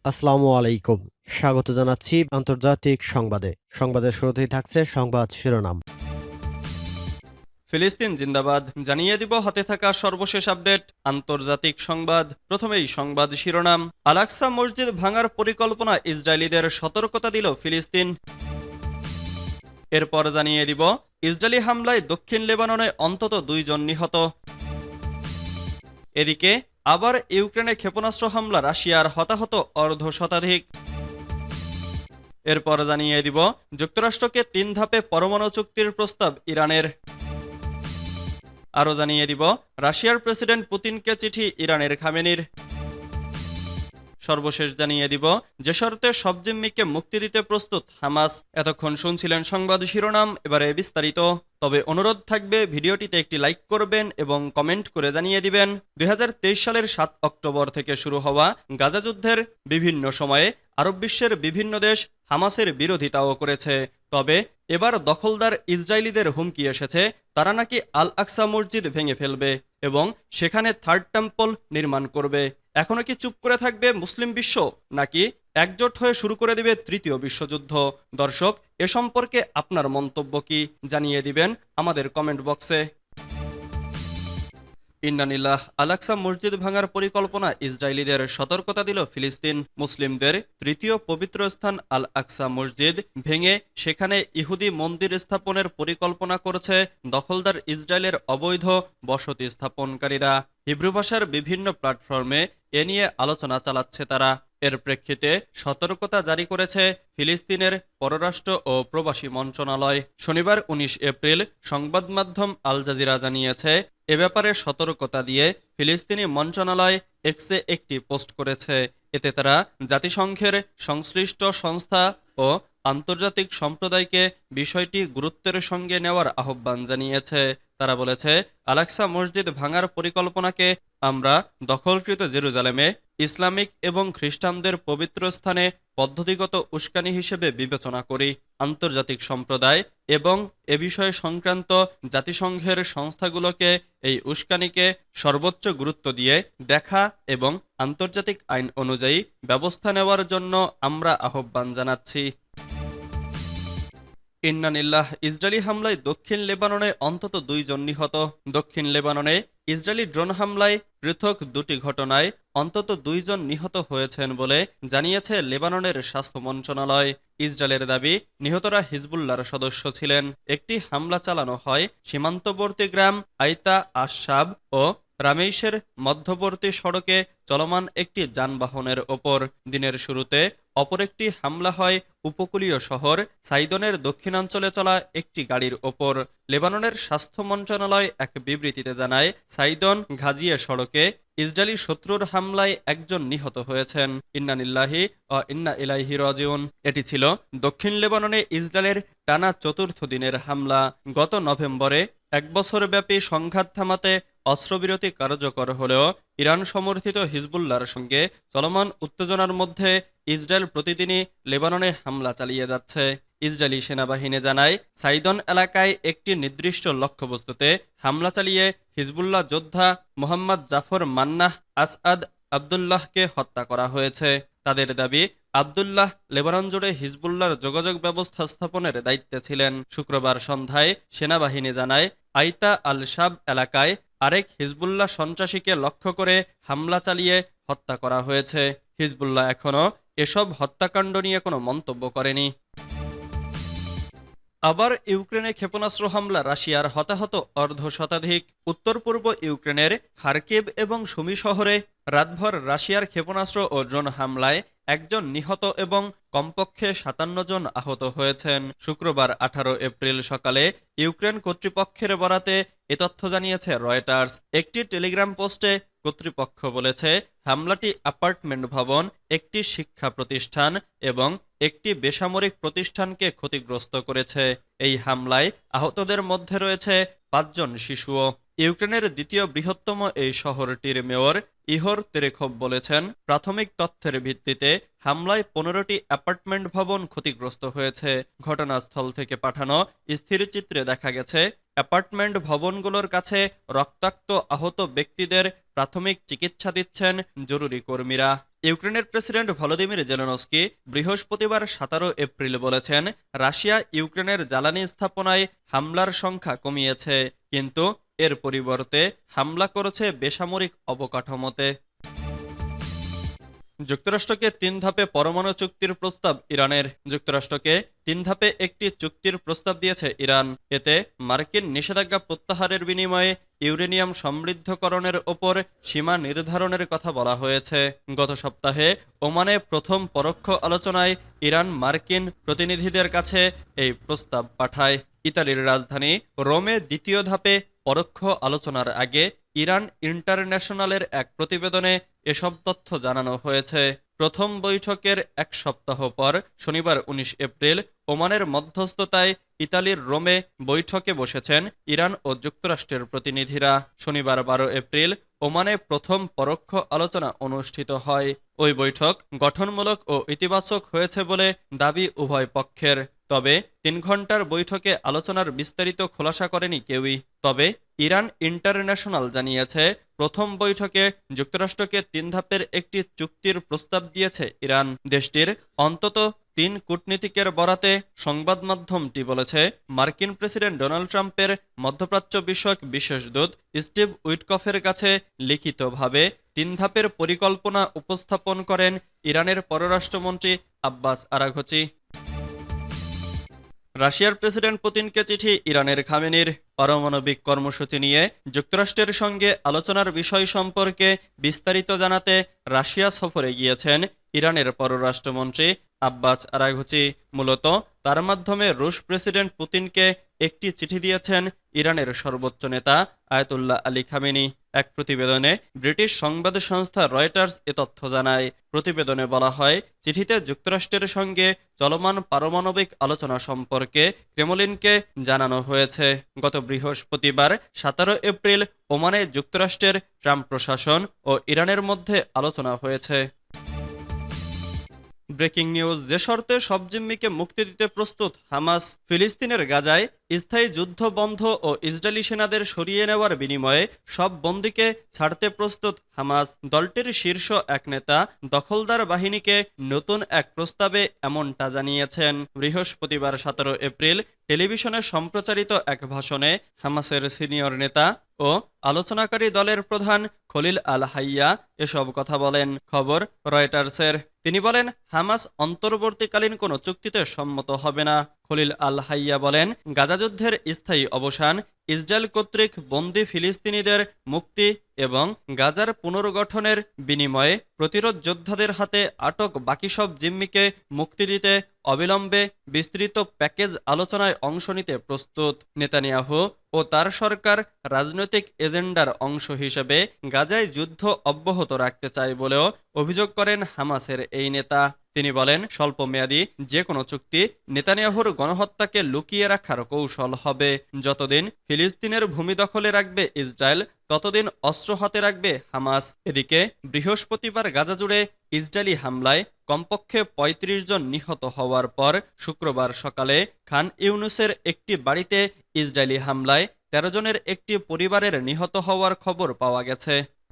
আসসালামু আলাইকুম। স্বাগত জানাচ্ছি আন্তর্জাতিক সংবাদে। সংবাদের শুরুতেই থাকছে সংবাদ শিরোনাম। ফিলিস্তিন জিন্দাবাদ জানিয়ে দিব হাতে থাকা সর্বশেষ আপডেট আন্তর্জাতিক সংবাদ। প্রথমেই সংবাদ শিরোনাম। আল-আকসা মসজিদ ভাঙার পরিকল্পনা ইসরায়েলিদের, সতর্কতা দিল ফিলিস্তিন। এরপর জানিয়ে দিব ইসরায়েলি হামলায় দক্ষিণ লেবাননে অন্তত 2 জন নিহত। এদিকে আবার ইউক্রেনে ক্ষেপণাস্ত্র হামলা, রাশিয়ার হতাহত অর্ধশতাধিক। এরপর জানিয়ে দিব যুক্তরাষ্ট্রকে 3 ধাপে পরমাণু চুক্তির প্রস্তাব ইরানের। আরও জানিয়ে দিব রাশিয়ার প্রেসিডেন্ট পুতিনকে চিঠি ইরানের খামেনির। সর্বশেষ জানিয়ে দিব যে শর্তে সব জিম্মিকে মুক্তি দিতে প্রস্তুত হামাস। এতক্ষণ শুনছিলেন সংবাদ শিরোনাম, এবারে বিস্তারিত। তবে অনুরোধ থাকবে ভিডিওটিতে একটি লাইক করবেন এবং কমেন্ট করে জানিয়ে দিবেন 2023 সালের 7 অক্টোবর থেকে শুরু হওয়া গাজা যুদ্ধের বিভিন্ন সময়ে আরব বিশ্বের বিভিন্ন দেশ হামাসের বিরোধিতাও করেছে। তবে এবার দখলদার ইসরায়েলিদের হুমকি এসেছে তারা নাকি আল আকসা মসজিদ ভেঙে ফেলবে এবং সেখানে থার্ড টেম্পল নির্মাণ করবে। এখনো কি চুপ করে থাকবে মুসলিম বিশ্ব, নাকি একজোট হয়ে শুরু করে দিবে তৃতীয় বিশ্বযুদ্ধ? দর্শক, এ সম্পর্কে আপনার মন্তব্য কি জানিয়ে দিবেন আমাদের কমেন্ট বক্সে। ইন্নানিল্লাহ। আল-আকসা মসজিদ ভাঙার পরিকল্পনা ইসরায়েলিদের, সতর্কতা দিল ফিলিস্তিন। মুসলিমদের তৃতীয় পবিত্র স্থান আল আকসা মসজিদ ভেঙে সেখানে ইহুদি মন্দির স্থাপনের পরিকল্পনা করছে দখলদার ইসরায়েলের অবৈধ বসতি স্থাপনকারীরা। হিব্রু ভাষার বিভিন্ন প্ল্যাটফর্মে এ নিয়ে আলোচনা চালাচ্ছে তারা। এর প্রেক্ষিতে সতর্কতা জারি করেছে ফিলিস্তিনের পররাষ্ট্র ও প্রবাসী মন্ত্রণালয়। শনিবার 19 এপ্রিল সংবাদ মাধ্যম আল জাজিরা জানিয়েছে, এ ব্যাপারে সতর্কতা দিয়ে ফিলিস্তিনি মন্ত্রণালয় এক্সে একটি পোস্ট করেছে। এতে তারা জাতিসংঘের সংশ্লিষ্ট সংস্থা ও আন্তর্জাতিক সম্প্রদায়কে বিষয়টি গুরুত্বের সঙ্গে নেওয়ার আহ্বান জানিয়েছে। তারা বলেছে, আল-আকসা মসজিদ ভাঙার পরিকল্পনাকে আমরা দখলকৃত জেরুজালেমে ইসলামিক এবং খ্রিস্টানদের পবিত্র স্থানে পদ্ধতিগত উস্কানি হিসেবে বিবেচনা করি। আন্তর্জাতিক সম্প্রদায় এবং এ বিষয়ে সংক্রান্ত জাতিসংঘের সংস্থাগুলোকে এই উস্কানিকে সর্বোচ্চ গুরুত্ব দিয়ে দেখা এবং আন্তর্জাতিক আইন অনুযায়ী ব্যবস্থা নেওয়ার জন্য আমরা আহ্বান জানাচ্ছি। ইন্নানিল্লাহ। ইসরায়েলি হামলায় দক্ষিণ লেবাননে অন্তত 2 জন নিহত। দক্ষিণ লেবাননে ইসরায়েলি ড্রোন হামলায় পৃথক 2টি ঘটনায় অন্তত 2 জন নিহত হয়েছেন বলে জানিয়েছে লেবাননের স্বাস্থ্য মন্ত্রণালয়। ইসরায়েলের দাবি, নিহতরা হিজবুল্লাহর সদস্য ছিলেন। একটি হামলা চালানো হয় সীমান্তবর্তী গ্রাম আইতা আশাব ও রামেইশের মধ্যবর্তী সড়কে চলমান একটি যানবাহনের ওপর। দিনের শুরুতে অপর একটি হামলা হয় উপকূলীয় শহর সাইদনের দক্ষিণাঞ্চলে চলা একটি গাড়ির ওপর। লেবাননের স্বাস্থ্য মন্ত্রণালয় এক বিবৃতিতে জানায়, সাইদন ঘাজিয়ে সড়কে ইসরায়েলি শত্রুর হামলায় 1 জন নিহত হয়েছেন। ইন্নানিল্লাহি ও ইন্না ইলাইহি রাজিউন। এটি ছিল দক্ষিণ লেবাননে ইসরায়েলের টানা 4র্থ দিনের হামলা। গত নভেম্বরে 1 বছরব্যাপী সংঘাত থামাতে অস্ত্রবিরতি কার্যকর হলেও ইরান সমর্থিত হিজবুল্লাহর সঙ্গে চলমান উত্তেজনার মধ্যে ইসরায়েল প্রতিদিনই লেবাননে হামলা চালিয়ে যাচ্ছে। ইসরায়েলি সেনাবাহিনী জানায়, সাইদন এলাকায় একটি নির্দিষ্ট লক্ষ্যবস্তুতে হামলা চালিয়ে হিজবুল্লাহ যোদ্ধা মোহাম্মদ জাফর মান্নাহ আসআদ আবদুল্লাহকে হত্যা করা হয়েছে। তাদের দাবি, আবদুল্লাহ লেবানন জুড়ে হিজবুল্লাহর যোগাযোগ ব্যবস্থা স্থাপনের দায়িত্বে ছিলেন। শুক্রবার সন্ধ্যায় সেনাবাহিনী জানায়, আইতা আল শাব এলাকায় আরেক হিজবুল্লাহ সন্ত্রাসীকে লক্ষ্য করে হামলা চালিয়ে হত্যা করা হয়েছে। হিজবুল্লাহ এখনও এসব হত্যাকাণ্ড নিয়ে কোনো মন্তব্য করেনি। আবার ইউক্রেনে ক্ষেপণাস্ত্র হামলা, রাশিয়ার হতাহত অর্ধশতাধিক। উত্তর পূর্ব ইউক্রেনের খার্কিভ এবং সুমি শহরে রাতভর রাশিয়ার ক্ষেপণাস্ত্র ও ড্রোন হামলায় 1 জন নিহত এবং কমপক্ষে 57 জন আহত হয়েছেন। শুক্রবার 18 এপ্রিল সকালে ইউক্রেন কর্তৃপক্ষের বরাতে এ তথ্য জানিয়েছে রয়টার্স। একটি টেলিগ্রাম পোস্টে কর্তৃপক্ষ বলেছে, হামলাটি অ্যাপার্টমেন্ট ভবন, একটি শিক্ষা প্রতিষ্ঠান এবং একটি বেসামরিক প্রতিষ্ঠানকে ক্ষতিগ্রস্ত করেছে। এই হামলায় আহতদের মধ্যে রয়েছে 5 জন শিশুও। ইউক্রেনের দ্বিতীয় বৃহত্তম এই শহরটির মেয়র ইহোর তেরেখভ বলেছেন, প্রাথমিক তথ্যের ভিত্তিতে হামলায় 15টি অ্যাপার্টমেন্ট ভবন ক্ষতিগ্রস্ত হয়েছে। ঘটনাস্থল থেকে পাঠানো স্থিরচিত্রে দেখা গেছে অ্যাপার্টমেন্ট ভবনগুলোর কাছে রক্তাক্ত আহত ব্যক্তিদের প্রাথমিক চিকিৎসা দিচ্ছেন জরুরি কর্মীরা। ইউক্রেনের প্রেসিডেন্ট ভলোদিমির জেলেনস্কি বৃহস্পতিবার 17 এপ্রিল বলেছেন, রাশিয়া ইউক্রেনের জ্বালানি স্থাপনায় হামলার সংখ্যা কমিয়েছে, কিন্তু এর পরিবর্তে হামলা করেছে বেসামরিক অবকাঠামোতে। যুক্তরাষ্ট্রকে 3 ধাপে পরমাণু চুক্তির প্রস্তাব ইরানের। যুক্তরাষ্ট্রকে 3 ধাপে একটি চুক্তির প্রস্তাব দিয়েছে ইরান। এতে মার্কিন নিষেধাজ্ঞা প্রত্যাহারের বিনিময়ে ইউরেনিয়াম সমৃদ্ধকরণের ওপর সীমা নির্ধারণের কথা বলা হয়েছে। গত সপ্তাহে ওমানে প্রথম পরোক্ষ আলোচনায় ইরান মার্কিন প্রতিনিধিদের কাছে এই প্রস্তাব পাঠায়। ইতালির রাজধানী রোমে দ্বিতীয় ধাপে পরোক্ষ আলোচনার আগে ইরান ইন্টারন্যাশনালের এক প্রতিবেদনে এসব তথ্য জানানো হয়েছে। প্রথম বৈঠকের এক সপ্তাহ পর শনিবার 19 এপ্রিল ওমানের মধ্যস্থতায় ইতালির রোমে বৈঠকে বসেছেন ইরান ও যুক্তরাষ্ট্রের প্রতিনিধিরা। শনিবার 12 এপ্রিল ওমানে প্রথম পরোক্ষ আলোচনা অনুষ্ঠিত হয়। ওই বৈঠক গঠনমূলক ও ইতিবাচক হয়েছে বলে দাবি উভয় পক্ষের। তবে 3 ঘন্টার বৈঠকে আলোচনার বিস্তারিত খোলাসা করেনি কেউই। তবে ইরান ইন্টারন্যাশনাল জানিয়েছে, প্রথম বৈঠকে যুক্তরাষ্ট্রকে 3 ধাপের একটি চুক্তির প্রস্তাব দিয়েছে ইরান। দেশটির অন্তত 3 কূটনীতিকের বরাতে সংবাদ মাধ্যমটি বলেছে, মার্কিন প্রেসিডেন্ট ডোনাল্ড ট্রাম্পের মধ্যপ্রাচ্য বিষয়ক বিশেষ দূত স্টিভ উইটকফের কাছে লিখিতভাবে 3 ধাপের পরিকল্পনা উপস্থাপন করেন ইরানের পররাষ্ট্রমন্ত্রী আব্বাস আরাঘচি। রাশিয়ার প্রেসিডেন্ট পুতিনকে চিঠি ইরানের খামেনির। পারমাণবিক কর্মসূচি নিয়ে যুক্তরাষ্ট্রের সঙ্গে আলোচনার বিষয় সম্পর্কে বিস্তারিত জানাতে রাশিয়া সফরে গিয়েছেন ইরানের পররাষ্ট্রমন্ত্রী আব্বাস আরাঘচি। মূলত তার মাধ্যমে রুশ প্রেসিডেন্ট পুতিনকে একটি চিঠি দিয়েছেন ইরানের সর্বোচ্চ নেতা আয়াতুল্লাহ আলী খামেনি। এক প্রতিবেদনে ব্রিটিশ সংবাদ সংস্থা রয়টার্স এ তথ্য জানায়। প্রতিবেদনে বলা হয়, চিঠিতে যুক্তরাষ্ট্রের সঙ্গে চলমান পারমাণবিক আলোচনা সম্পর্কে ক্রেমলিনকে জানানো হয়েছে। গত বৃহস্পতিবার 17 এপ্রিল ওমানে যুক্তরাষ্ট্রের ট্রাম্প প্রশাসন ও ইরানের মধ্যে আলোচনা হয়েছে। ব্রেকিং নিউজ, যে শর্তে সব জিম্মিকে মুক্তি দিতে প্রস্তুত হামাস। ফিলিস্তিনের গাজায় স্থায়ী যুদ্ধ বন্ধ ও ইসরায়েলি সেনাদের সরিয়ে নেওয়ার বিনিময়ে সব বন্দীকে ছাড়তে প্রস্তুত হামাস। দলটির শীর্ষ এক নেতা দখলদার বাহিনীকে নতুন এক প্রস্তাবে এমনটা জানিয়েছেন। বৃহস্পতিবার 17 এপ্রিল টেলিভিশনে সম্প্রচারিত এক ভাষণে হামাসের সিনিয়র নেতা ও আলোচনাকারী দলের প্রধান খলিল আল হাইয়া এসব কথা বলেন। খবর রয়টার্সের। তিনি বলেন, হামাস অন্তর্বর্তীকালীন কোনো চুক্তিতে সম্মত হবে না। খলিল আল হাইয়া বলেন, গাজা যুদ্ধের স্থায়ী অবসান, ইসরায়েল কর্তৃক বন্দী ফিলিস্তিনিদের মুক্তি এবং গাজার পুনর্গঠনের বিনিময়ে প্রতিরোধ যোদ্ধাদের হাতে আটক বাকি সব জিম্মিকে মুক্তি দিতে অবিলম্বে বিস্তৃত প্যাকেজ আলোচনায় অংশ নিতে প্রস্তুত। নেতানিয়াহু ও তার সরকার রাজনৈতিক এজেন্ডার অংশ হিসেবে গাজায় যুদ্ধ অব্যাহত রাখতে চায় বলেও অভিযোগ করেন হামাসের এই নেতা। তিনি বলেন, স্বল্পমেয়াদী যে কোনো চুক্তি নেতানিয়াহুর গণহত্যাকে লুকিয়ে রাখার কৌশল হবে। যতদিন ফিলিস্তিনের ভূমি দখলে রাখবে ইসরায়েল, ততদিন অস্ত্র হাতে রাখবে হামাস। এদিকে বৃহস্পতিবার গাজা জুড়ে ইসরায়েলি হামলায় কমপক্ষে ৩৫ জন নিহত হওয়ার পর শুক্রবার সকালে খান ইউনুসের একটি বাড়িতে ইসরায়েলি হামলায় ১৩ জনের একটি পরিবারের নিহত হওয়ার খবর পাওয়া গেছে।